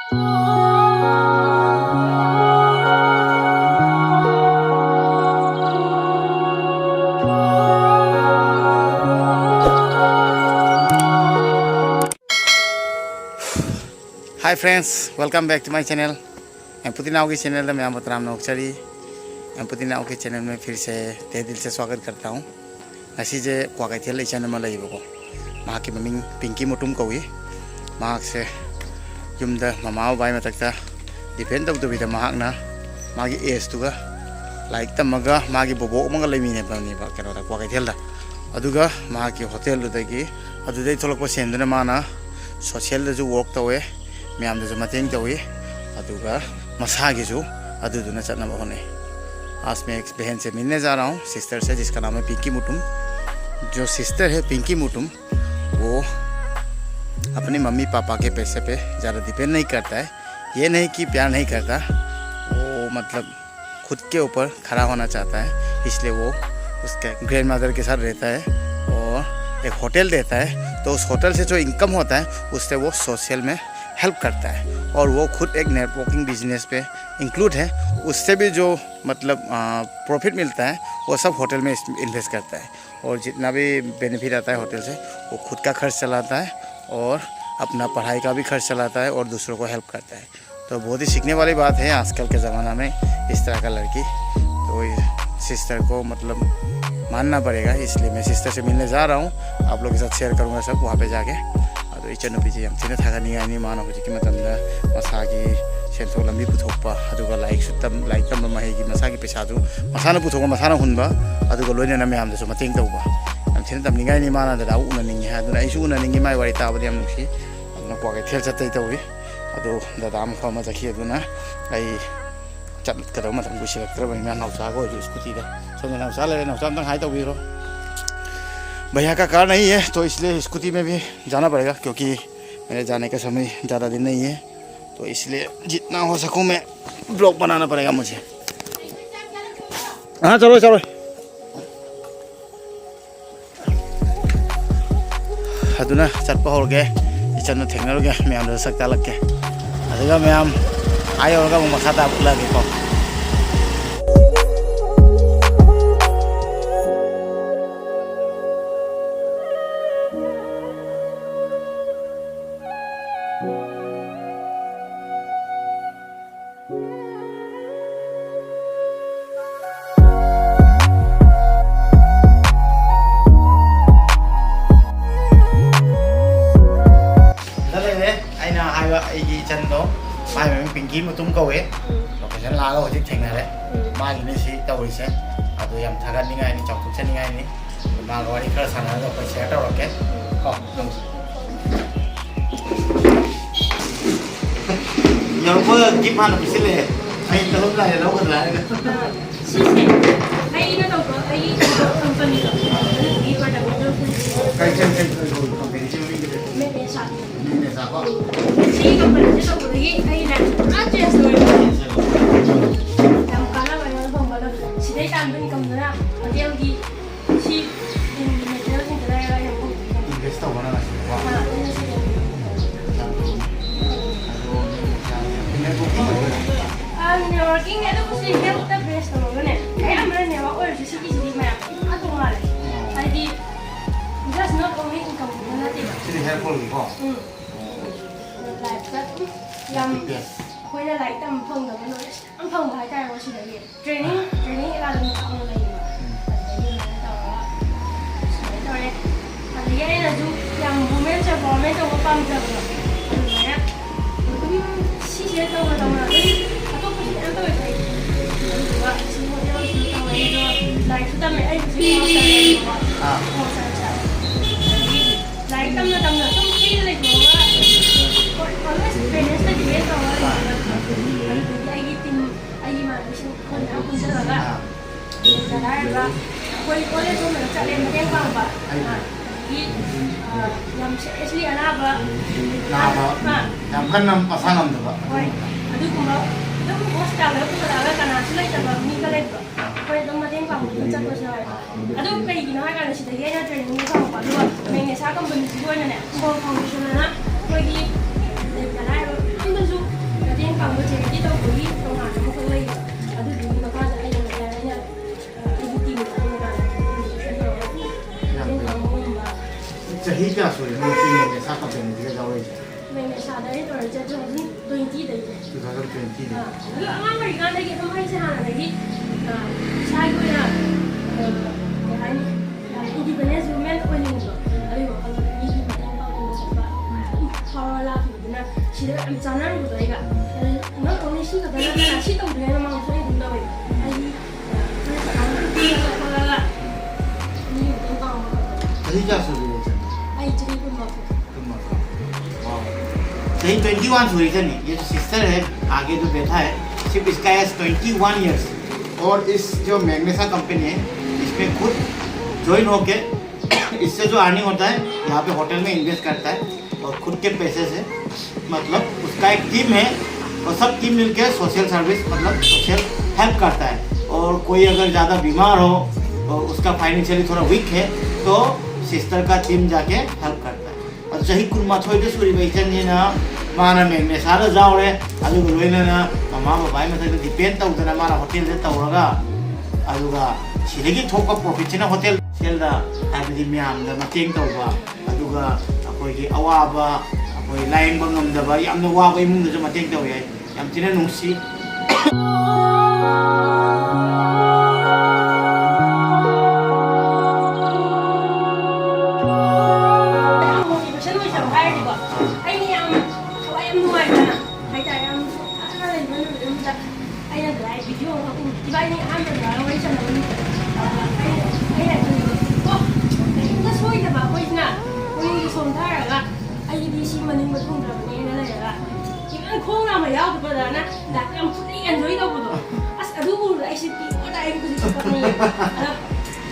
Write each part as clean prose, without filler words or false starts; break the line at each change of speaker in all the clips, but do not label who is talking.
Hi friends, welcome back to my channel. मैं पुतिनाओ की channel में आप राम नौकचरी मैं पुतिनाओ के चैनल में फिर से तहे दिल से स्वागत करता हूँ। असीजे क्वाकैथेल चैनल में लेबको माँ की मम्मी पिंकी मुटुम कौई माँ से युमद ममा बाई मतकता डिपेंड तौदबीद माँ मागी एजतुगा लाइक तमगा मागी बोबो मंगा लेमीने बनीबा कनोदा क्वाकैथेल अदुगा माँ की होटल दुदगी अदुदै थोलकपा सेंदुना माना सोशल दजु वर्क तौवे मैम मतें तौई अदुगा मसागीजु अदुदुना चटनबा होने। आज मैं एक बहन से मिलने जा रहा हूँ, सिस्टर से, जिसका नाम है पिंकी मुटुम। जो सिस्टर है पिंकी मुटुम वो अपनी मम्मी पापा के पैसे पे ज़्यादा डिपेंड नहीं करता है। ये नहीं कि प्यार नहीं करता, वो मतलब खुद के ऊपर खड़ा होना चाहता है, इसलिए वो उसके ग्रैंड मदर के साथ रहता है और एक होटल देता है। तो उस होटल से जो इनकम होता है उससे वो सोशल में हेल्प करता है और वो खुद एक नेटवर्किंग बिजनेस पे इंक्लूड है। उससे भी जो मतलब प्रॉफिट मिलता है वो सब होटल में इन्वेस्ट करता है और जितना भी बेनिफिट आता है होटल से वो खुद का खर्च चलाता है और अपना पढ़ाई का भी खर्च चलाता है और दूसरों को हेल्प करता है। तो बहुत ही सीखने वाली बात है आजकल के ज़माना में इस तरह का लड़की। तो सिस्टर को मतलब मानना पड़ेगा, इसलिए मैं सिस्टर से मिलने जा रहा हूँ। आप लोगों के साथ शेयर करूँगा सब वहाँ पे जाके। तो इचन नुपीजे यम थिना थागनिगानी मानो हुजिकी मतमदा मसागी सेंथोक लंबी पुथोकपा अदुगा लाइक तम महेगी मसागी पैसादु मसाना पुथोक मसाना हुनबा अदुगा लोइना मैम दसु मतेंग तौबा यम थिना तमनिगानी माना ददा उननिंगे अदुना आइसु उननिंगे माइ वारि ताबदि यम नुसी अदुना क्वाकैथेल चतै तौई अदु ददा अम फमा जखि अदुना आइ चटकदौ मतम गुसिलक्त्रबनि मा नौसागो स्कूटी दा सोना नौसा ले नौसा तंग हाइ तौबिरो। भैया का कार नहीं है तो इसलिए स्कूटी में भी जाना पड़ेगा, क्योंकि मेरे जाने का समय ज़्यादा दिन नहीं है। तो इसलिए जितना हो सकूँ मैं ब्लॉग बनाना पड़ेगा मुझे। हाँ चलो चलो अदुना चटपा हो गए इचन थेंगनगे मैम सकता लगे अदुगा मैम आयोगा मखा ताबुलागे को चंदो माय में पिंकी मुतुम कौवे लोकेशन लागा होजिक थेंगनारे मागी ने सी तौरिसे अदु यम थागनिंगाय नि चौथुचनिंगाय नि मागा वारी खर सानागा को शेयर तौरके को नों यरबो गिफ्ट हानो पिसिले आई तलब लाय लौगन लाय सिसे आई ना तो आई कंपनी का गिफ्ट बटा बोलो कई कंपनी में साको सी कंपनी से तो ये आई ना आज ऐसे हो हम काला वाला बंगलो सीधे टाइम पे निकल ना अभी अभी सी मेटेरियल से चलाया है हमको इन्वेस्ट होना ना हां नेटवर्किंग है तो कुछ ये तो बेस्ट होगा ना ये हमारे नेटवर्क और जैसे कि जी मैं आ तो मारे आई just not only income ना ते सिर्फ हेल्पफुल को यम कोई ना लाइक तम फंग दो ना हम फंग भाई तार वो सीधा ये ट्रेनिंग एक आदमी का ऑन लाइन तो ये अब ये ना जो यम वुमेन से वुमेन तो वो पाम जब ना सी से तो वो ना तो कुछ हम तो है वो सी वो जो लाइक तो मैं आई जी हां लाइक तम ना तुम feel like always finish the day so I eating I imagineคนเอาคุณจะละจะได้ละคนคนเลยต้องจะเรียนมาแก้ฟังปะที่ยำเสียชีอานาบะยำกันน้ำภาษาน้ำตัวโอ้ยดูคุณว่าดูคุณว่าสตาร์แล้วคุณจะได้กันนะช่วยจะแบบมีกันเลยปะคนต้องมาแก้ฟังคุณจะก็ใช่ดูไปกินอาหารกันสิแต่แค่จะเรียนไม่ฟังปะดูว่าเมนูชากับบนด้วยนั่นแหละคนฟังดูนะคนที่เด็กกันได้ 근데 좀
मैंने सादा ही तोड़ जाते हैं 20 दे
2020
हाँ मतलब आम अमेरिका ने कि हम ऐसे हाँ लगी शायद कोई ना यार इंडिपेंडेंस मूवमेंट कोई नहीं होगा अरे वो हम ये भी पता नहीं होगा फॉर लाइफ ना सीधे हम जाना नहीं होगा ना कोई सी का बना ना सी तो उधर ना माउंट नहीं दूँगा भाई अभी
अभी क्या सोच रहे हैं
आई चली को माफ
सही 21 हुई थी नहीं ये जो सिस्टर है आगे जो बैठा है सिर्फ इसका एज 21 ईयर्स और इस जो मैग्नेसा कंपनी है इसमें खुद ज्वाइन होके इससे जो अर्निंग होता है यहाँ पे होटल में इन्वेस्ट करता है और खुद के पैसे से मतलब उसका एक टीम है और सब टीम मिलकर सोशल सर्विस मतलब सोशल हेल्प करता है और कोई अगर ज़्यादा बीमार हो और उसका फाइनेंशियली थोड़ा वीक है तो सिस्टर का टीम जाके हेल्प करता है और सही कुल माथोइदे सूरी बैचनजीना माना मैंने सारा जाओरे अदुगा लोइनना ममा बाबाई मथाइदे डिपेंड तौदना माना होटल दे तौरगा अदुगा सिदगी थोपा प्रोफेशनल होटल सेलदा हाइबदि म्यामदा मतेंग तौबा अदुगा अखोइगी अवाबा अखोइ लाइंबा ngамदबा यामना वाबा इमुंदजु मतेंग तौय याम तिना नुंसी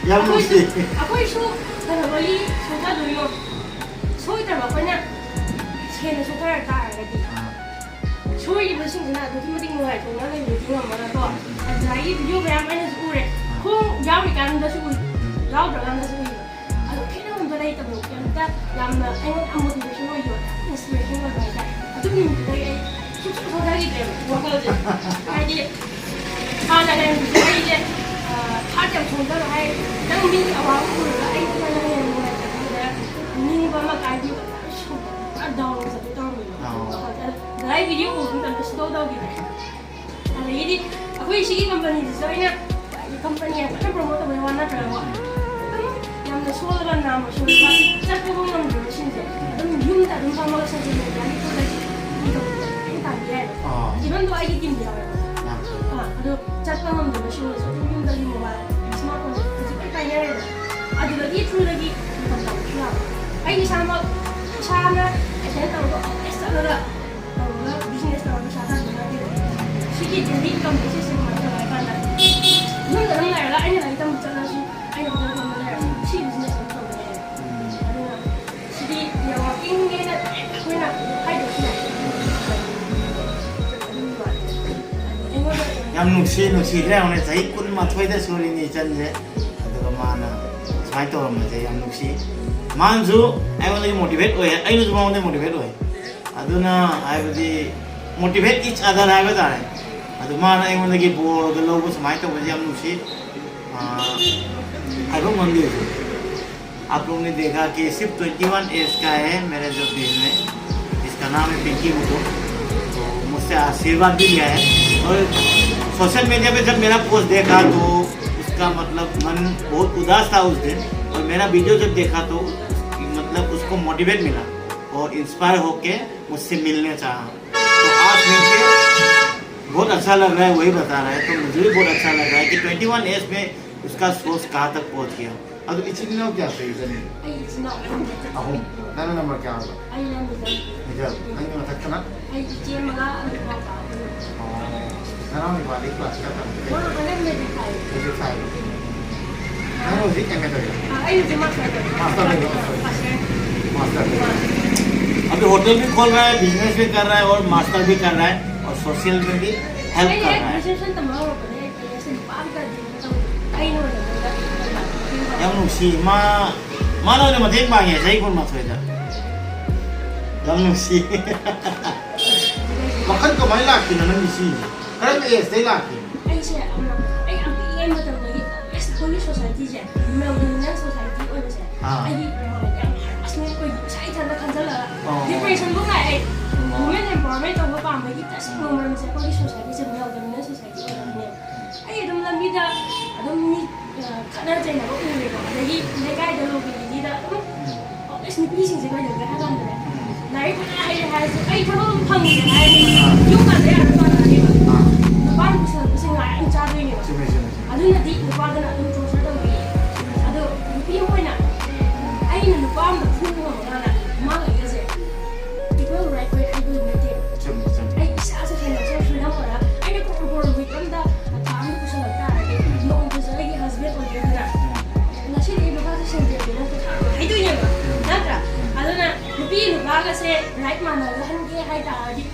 Aku isu kalau beli suka dulu, soalnya terbawa banyak, sekian suka ada lagi. Soalnya bersih sana, tu cuma tinggal aja, nggak ada yang tinggal mana tu. Lagi video berapa ni suku, kau jauh ikan dah suku, jauh berapa dah suku. Aduh, kita mana itu belum, kita yang ayam motivasi mau jual, inspirasi mau jual. Aduh, ni lagi, susu lagi deh, wakal je. Lagi, ada yang lagi je. Ada yang sudah hai, dan mungkin awak pun ada yang mulai terkira, ni bapa kaji ada orang satu tahun ni. Dari video pun tak tersedot dah gitu. Ada jadi, aku isi company designer, company yang kan promote berwarna terang. Yang nasional kan nama nasional, tapi pun nama nasional je. Dan jum tak jum sama lah saja. Jadi tu lagi itu tak dia. Even tu aja tim dia. Aduh, cakap nama nasional, so jum dari mobile. Ada lagi tu lagi tentang siapa? Ini sama saya tahu ekstra bisnes tahu saya lagi. Sikit jadi kompetisi semua terlalu banyak. Mungkin orang lain ini lagi tahu macam si, ini orang lain si bisnes macam mana. Jadi yang working ni nak, aku nak ada sih.
Yang nusi lah, orang saya ikut mathoida suri ni canje. माना site और मजे हम लोग सी मानजू आई वाले motivate हुए आई लोग माउंटे motivate हुए अदुना आई बदी मोटिवेट इच अदर आई बता रहे अदु माना आई वाले की बोर द लोगों से माइट मजे हम लोग सी आई लोग मंदिर आप लोगों ने देखा कि सिर्फ 21 एज का है मेरे जो पेज में इसका नाम है पिंकी बुको तो मुझसे आशीर्वाद भी लिया है और सोशल मीडिया पे जब मेरा पोस्ट देखा तो का मतलब मन बहुत उदास था उस दिन और मेरा वीडियो जब देखा तो मतलब उसको मोटिवेट मिला और इंस्पायर होके मुझसे मिलने चाहा तो आज मुझे बहुत अच्छा लग रहा है वही बता रहा है तो मुझे भी बहुत अच्छा लग रहा है कि 21 एज में उसका सोच कहाँ तक पहुँच गया अब इसी दिन क्या सही सर नंबर क्या होगा Sekarang nih balik kelas kata.
Mana kalian lebih kaya?
Lebih kaya. Kamu sih yang kata ya?
Ini cuma saya.
Master अभी होटल भी खोल रहा है, बिजनेस भी कर रहा है और मास्टर भी कर रहा है और सोशल में भी हेल्प कर रहा है. Yang nusi mana ada macam bang ya, saya pun masuk itu. Yang nusi. Makan kemana lagi nanti di sini? Karena saya lagi.
Yang betul lagi, sekolah society je, memang dengan society orang je. Ini yang asli kau saya jangan ꯐꯥꯖꯜꯂꯒ ꯗꯤꯄ꯭ꯔꯦꯁꯟꯕꯨ ꯂꯥꯛꯑꯦ women empowerment ꯇꯧꯕ ꯄꯥꯝꯕꯒꯤ ꯇꯁꯦꯡꯕ ꯃꯔꯝꯁꯦ ꯑꯩꯈꯣꯏꯒꯤ ꯁꯣꯁꯥꯏꯇꯤꯁꯦ ꯌꯥꯎꯗꯕꯅꯤꯅ society ꯑꯣꯏꯔꯕꯅꯦꯕ ꯑꯩ ꯑꯗꯨꯝ ꯂꯝꯕꯤꯗ ꯑꯗꯨꯝ ꯃꯤ ꯈꯠꯅ ꯆꯩꯅꯕ ꯎꯔꯦꯀꯣ ꯑꯗꯒꯤ ꯂꯩꯀꯥꯏꯗ ꯂꯣꯕꯤꯒꯤꯗ ꯑꯗꯨꯝ ꯑꯁ ꯅꯨꯄꯤꯁꯤꯡꯁꯦ ꯀꯩꯗꯧꯒꯦ ꯍꯥꯏ ꯀꯥꯟꯗꯅꯦ ꯂꯥꯏꯔꯤꯛ ꯐꯅ ꯍꯩꯔꯦ ꯍꯥꯏꯔꯁꯨ ꯑꯩ ꯊꯕꯛ ꯑꯃ ꯐꯪꯉꯦ ꯍꯥꯏꯔꯗꯤ ꯌꯨꯝ ꯄꯥꯟꯕ ꯌꯥꯔꯣꯏ ꯄꯥꯟꯅꯅꯦꯕ ꯅꯨꯄꯥꯅ ꯄꯨꯁꯜꯂꯛꯄꯁꯦ ꯉꯥꯏ ꯌꯥꯝ ꯆꯥꯗꯣꯏꯅꯦꯕ ꯑꯗꯨꯅꯗꯤ ꯅꯨꯄꯥꯗꯅ ꯑꯗꯨꯝ ꯇꯣꯔꯆꯔ ꯇꯧꯕꯤꯌꯦ ꯑꯗꯣ ꯅꯨꯄꯤ ꯑꯃ ꯑꯣꯏꯅ ꯑꯩꯅ ꯅꯨꯄꯥ ꯑꯃꯗ ꯐꯨꯕ ꯉꯝꯃꯀꯥꯟꯗ ꯃꯥꯒ ꯑꯩꯒꯁꯦ ꯏꯀ꯭ꯋꯦꯜ ꯔꯥꯏꯠ ꯑꯣꯏ ꯍꯥꯏꯕꯗꯨ ꯅꯠꯇꯦꯕ ꯑꯩ ꯏꯁꯥꯁꯦ ꯐꯥꯏꯅꯥꯟꯁꯤꯌꯦꯜ ꯐ꯭ꯔꯤꯗꯝ ꯑꯣꯏꯔ ꯑꯩꯅ ꯀꯣꯔ ꯋꯤꯛ ꯑꯝꯗ ꯊꯥ ꯑꯃꯗ ꯄꯨꯁꯜꯂꯛ ꯇꯥꯔꯗꯤ ꯅꯣꯡꯃꯇꯁꯨ ꯑꯩꯒꯤ ꯍꯁꯕꯦꯟ ꯑꯣꯏꯒꯦꯗꯅ ꯉꯁꯤꯗꯤ ꯑꯩ ꯅꯨꯄꯥꯁꯦ ꯁꯦꯟꯗꯦꯜꯗꯤ ꯅꯠꯇꯦ ꯍꯥꯏꯗꯣꯏꯅꯦꯕ ꯅꯠꯇ꯭ꯔꯥ ꯑꯗꯨꯅ ꯅꯨꯄꯤ ꯅꯨꯄꯥꯒꯁꯦ ꯔꯥꯏꯠ ꯃꯥꯟꯅꯍꯟꯒꯦ ꯍꯥꯏ ꯇꯥꯔꯗꯤ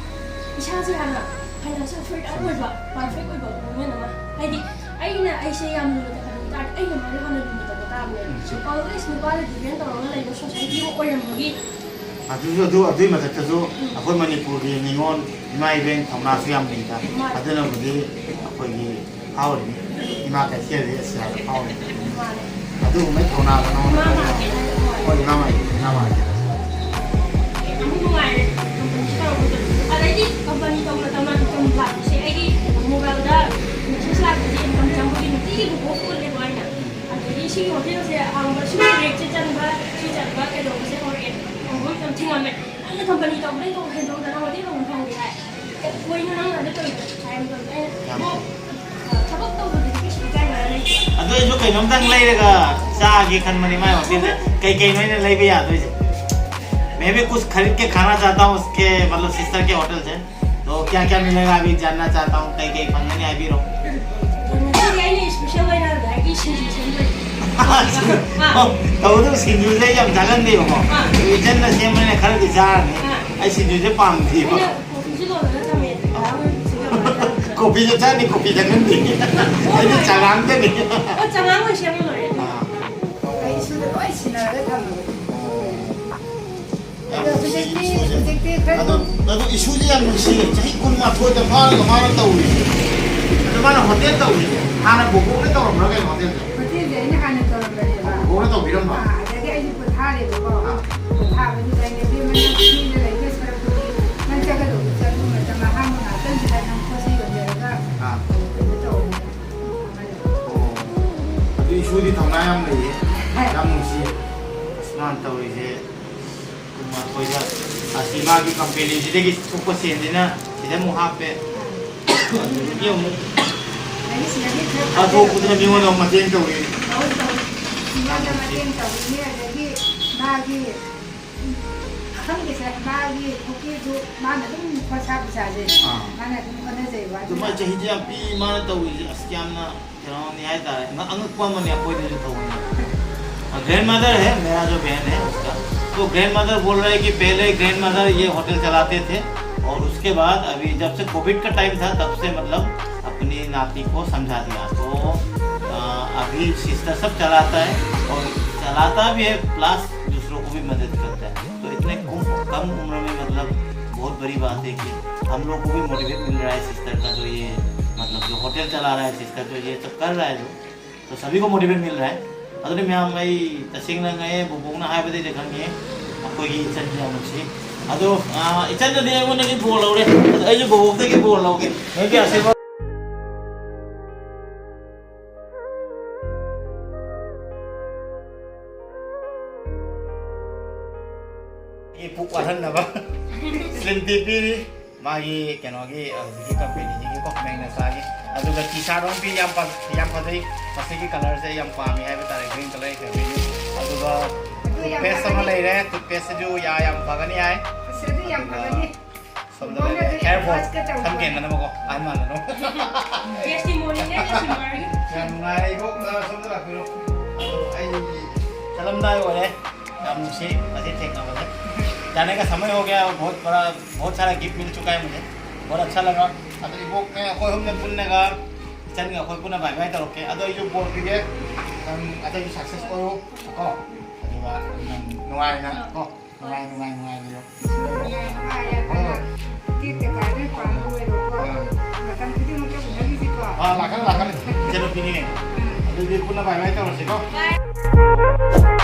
ꯏꯁꯥꯁꯦ ꯍꯥꯟꯅ ꯐꯥꯏꯅꯥꯟꯁꯤꯌꯦल ꯐ꯭रीꯗꯝ ꯑꯣꯏꯕ ꯄꯔꯐꯦꯛ ꯑꯣꯏꯕ ꯋꯨꯃꯦꯟ ꯑꯃ ꯍꯥꯏꯗꯤ ꯑꯩꯅ ꯑꯩꯁꯦ ꯌꯥꯝ ꯂꯨꯅ ꯇꯧꯍꯟꯕ ꯇꯥꯔꯗꯤ ꯑꯩꯅ ꯃꯥꯅ ꯍꯥꯟꯅ ꯂꯨꯅ ꯇꯧꯕ ꯇꯥꯕꯅꯦꯕ ꯑꯣꯜꯋꯦꯁ ꯅꯨꯄꯥꯗ ꯗꯤꯄꯦꯟ ꯇꯧꯔꯒ ꯂꯩꯕ ꯁꯣꯁꯥꯏꯇꯤ ꯑꯃ ꯑꯣꯏꯔꯝꯕꯒꯤ
ꯑꯗꯨꯒꯤ ꯃꯊꯛꯇꯁꯨ ꯑꯩꯈꯣꯏ ꯃꯅꯤꯄꯨꯔꯒꯤ ꯅꯤꯉꯣꯜ ꯏꯃꯥ ꯏꯕꯦꯟ ꯊꯧꯅꯥꯁꯨ ꯌꯥꯝ ꯂꯩꯗ ꯑꯗꯨꯅꯕꯨꯗꯤ ꯑꯩꯈꯣꯏꯒꯤ ꯐꯥꯎꯔꯤꯅꯤ ꯏꯃꯥ ꯀꯩꯊꯦꯜꯗꯤ ꯑꯁꯤꯗ ꯐꯥꯎꯔꯤꯅꯤ ꯑꯗꯨꯒꯨꯝꯕ ꯊꯧꯅꯥꯗ ꯅꯉꯣꯟꯗ ꯍꯣꯏ ꯏꯃꯥ ꯃꯥꯔꯀꯦꯠ
ꯑꯃꯨꯛ ꯅꯨꯡꯉꯥꯏꯔꯦ ꯀꯝꯄꯅꯤ ꯇꯧꯔꯛꯄꯗꯣ ꯑꯗꯩꯗꯤ ꯀꯝꯄꯅꯤ ꯇꯧꯅ ꯇꯧꯅ ꯏꯟꯀꯝ ꯂꯥꯛꯄꯁꯦ ꯑꯩꯒꯤ ꯃꯣꯕꯥꯏꯜꯗ ꯃꯦꯁꯦꯖ ꯂꯥꯛꯄꯁꯦ ꯏꯟꯀꯝ ꯆꯪꯕꯒꯤ ꯅꯨꯡꯇꯤꯒꯤ ꯕꯨꯛ ꯎꯠꯂꯦꯕ ꯑꯩꯅ ꯑꯗꯒꯤ ꯁꯤꯒꯤ ꯍꯣꯇꯦꯜꯁꯦ ꯍꯥꯡꯕ ꯁꯤꯒꯤ ꯔꯦꯠꯁꯦ ꯆꯟꯕ ꯁꯤ ꯆꯟꯕ ꯀꯩꯗꯧꯕꯁꯦ ꯍꯧꯔꯛꯑꯦ ꯍꯧꯕ ꯃꯇꯝ ꯊꯤꯡꯉꯝꯃꯦ ꯑꯩꯅ ꯀꯝꯄꯅꯤ ꯇꯧꯕꯗꯩ ꯇꯧ ꯍꯦꯟꯗꯣꯛꯇꯅ ꯍꯣꯇꯦꯜ ꯇꯧꯕ ꯐꯪꯒꯦ ꯍꯥꯏ ꯀꯣꯏꯅ ꯅꯪ ꯑꯗ ꯇꯧꯔꯤꯗꯣ ꯍꯥꯏ ꯃꯇꯝꯗ ꯑꯩꯅ ꯊꯕꯛ ꯇꯧꯕꯗꯗꯤ ꯀꯩꯁꯨ ꯏꯀꯥꯏꯅꯤꯡꯉꯥꯏ ꯂꯩꯇꯦ
ꯑꯗꯣ ꯑꯩꯁꯨ ꯀꯩꯅꯣꯝꯇꯪ ꯂꯩꯔꯒ ꯆꯥꯒꯦ ꯈꯟꯕꯅꯤ माय होटल से कई कई महीने ले भी याद हुई मैं भी कुछ खरीद के खाना चाहता हूँ उसके मतलब सिस्टर के होटल से तो क्या क्या मिलेगा अभी जानना चाहता हूँ कई कई फंक्शन है अभी रहो तब सिंधु से जब जगन दी हो विजन न से मैंने खरीद जार नहीं ऐ सिंधु से पाम थी कॉफी जो था नहीं कॉफी जगन दी ऐ चागान के नहीं
चागान को शेयर लो
나도 이슈지야 무시 자기 군마 토에 파는 거 말은 또 우리 그만 호텔 또 우리 하나 보고 그랬다 그러면 호텔
호텔에 이제 하는 거는 그래봐.
그거는 또 이런 거
내가 이제 부탁해 보고 부탁을 이제 비면 이제 이제 서로 난자가도 저는 좀 하면 어떤 사람 코스 연결가
이 이슈디 당나야 뭐 양무시 스만 또 이제 कोई सीमा की कंपनी जिसकी सुपर सेंडिना इधर मुहापे ये मु आधो कुछ नहीं होना मतें तो हुई
बागी हम कैसे बागी कुकी जो माने तुम फसा फसा जे माने तुम कने जे वा
तो मैं चाहिए जब भी माने तो हुई अस्कियाम ना क्या नहीं आता है ना अंग कौन मने कोई नहीं तो ग्रैंड मदर है मेरा जो बहन है उसका तो ग्रैंड मदर बोल रहे हैं कि पहले ग्रैंड मदर ये होटल चलाते थे और उसके बाद अभी जब से कोविड का टाइम था तब से मतलब अपनी नाती को समझा दिया तो अभी सिस्टर सब चलाता है और चलाता भी है प्लस दूसरों को भी मदद करता है तो इतने कम उम्र में मतलब बहुत बड़ी बात है कि हम लोग को भी मोटिवेट मिल रहा है सिस्टर का जो ये मतलब जो होटल चला रहा है सिस्टर जो ये सब कर रहा है जो तो सभी को मोटिवेट मिल रहा है अदुने मैं मई तसिंग नंगे बुबुंगना हाइबदे देखंगे अखोगी इचन जामुसी अदो इचन जदि एगोने की बोल लौरे अइ जो बुबुंगते की बोल लौगे मैं भी आशीर्वाद ये पुकवाहन नबा स्लिम टीपी मागी केनोगी अजि कंपनी जी को मैग्नेसागी अदुगा टी-शर्ट भी याम फजै मसिगी कलर से याम पामी है बतारे ग्रीन कलर के वीडियो अदुगा पेस्ट सम ले रे तो पेस्ट जो याम फगनी है
सेदी याम फगनी
समझ हेयर वॉश हम के नन मको आन मान नो
टेस्टिमोनी ने सिमारी
याम नाई को समझ रखो तो आई चलम दाई होले याम मुसी अति टेक ना बजे जाने का समय हो गया बहुत सारा गिफ्ट मिल चुका है मुझे बहुत अच्छा लगा अदो इबोक में अखोय हमने पुन्ने का चन का अखोय पुन्ना बाय बाय तरोके अदो इजो बोल पिगे हम अदो सक्सेस को को अदुवा नुआय ना को नुआय लियो
तीते काने पान हुए लोग मतलब किसी मुझे बुझाई थी को
लाखन चलो पिनी ने अदो भी पुन्ना बाय बाय तरोसे को